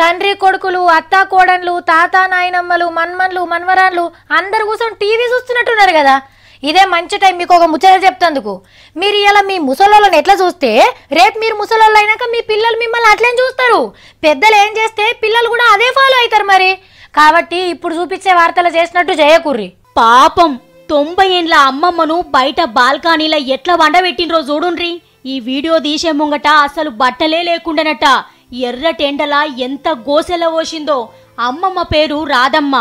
తండ్రి కొడుకులు అత్త కోడన్లు తాత నాయనమ్మలు మన్మన్లు మన్వరాన్లు అందరు కూర్చొని టీవీ చూస్తున్నట్టున్నారు కదా. ఇదే మంచి టైం మీకు ఒక ముచ్చట చెప్తందుకు. మీరు ఇలా మీ ముసలోళ్ళని ఎట్లా చూస్తే రేపు మీరు ముసలోళ్ళు అయినాక మీ పిల్లలు మిమ్మల్ని అట్లనే చూస్తారు. పెద్దలు ఏం చేస్తే పిల్లలు కూడా అదే ఫాలో అవుతారు మరి. కాబట్టి ఇప్పుడు చూపించే వార్తలు చేసినట్టు చేయకుర్రి. పాపం 90 ఏండ్ల అమ్మమ్మను బయట బాల్కనీలో ఎట్లా వండబెట్టినరో చూడుండ్రి. ఈ వీడియో తీసే ముంగట అసలు బట్టలే లేకుండానట ఎర్రటెండల ఎంత గోసెల పోసిందో. అమ్మమ్మ పేరు రాధమ్మ,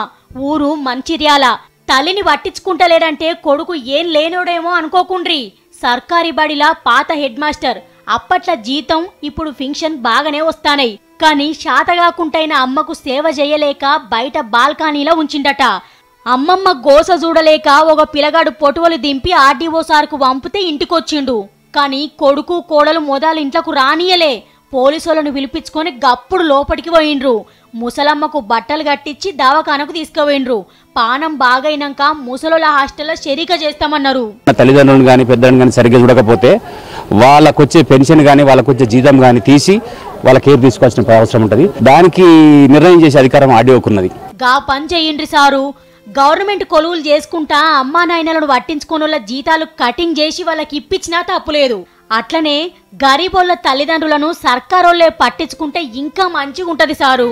ఊరు మంచిర్యాల. తల్లిని పట్టించుకుంటలేడంటే కొడుకు ఏం లేనోడేమో అనుకోకుండ్రి. సర్కారీ బడిలా పాత హెడ్ మాస్టర్. అప్పట్ల జీతం ఇప్పుడు ఫింక్షన్ బాగానే వస్తానై. కాని శాతగాకుంటైన అమ్మకు సేవ చేయలేక బయట బాల్కనీలో ఉంచిండట. అమ్మమ్మ గోస చూడలేక ఒక పిల్లగాడు పొటువలు దింపి ఆర్డీఓ సార్కు పంపితే ఇంటికొచ్చిండు. కాని కొడుకు కోడలు మొదలు ఇంట్లోకు రానియలే. పోలీసులను పిలిపించుకొని గప్పుడు లోపలికి పోయిండ్రు. ముసలమ్మకు బట్టలు కట్టించి దవాఖానకు తీసుకుపోయిండ్రు. పానం బాగైనాక ముసలోళ్ళ హాస్టల్లో షెరీక చేస్తామన్నారు. తల్లిదండ్రులను కానీ పెద్దలను కానీ సరిగ్గా చూడకపోతే వాళ్ళకొచ్చే పెన్షన్ కానీ వాళ్ళకొచ్చే జీతం కానీ తీసి వాళ్ళ కేర్ తీసుకోవాల్సిన అవసరం ఉంటుంది. దానికి నిర్ణయం చేసే అధికారం ఆర్డీఓకున్నది. గా పని చేయండి సారు. గవర్నమెంట్ కొలువులు చేసుకుంటా అమ్మా నాయనలను పట్టించుకోనోళ్ళ జీతాలు కటింగ్ చేసి వాళ్ళకి ఇప్పించినా తప్పులేదు. అట్లనే గరీబోళ్ళ తల్లిదండ్రులను సర్కారోళ్లే పట్టించుకుంటే ఇంకా మంచిగుంటది సారు.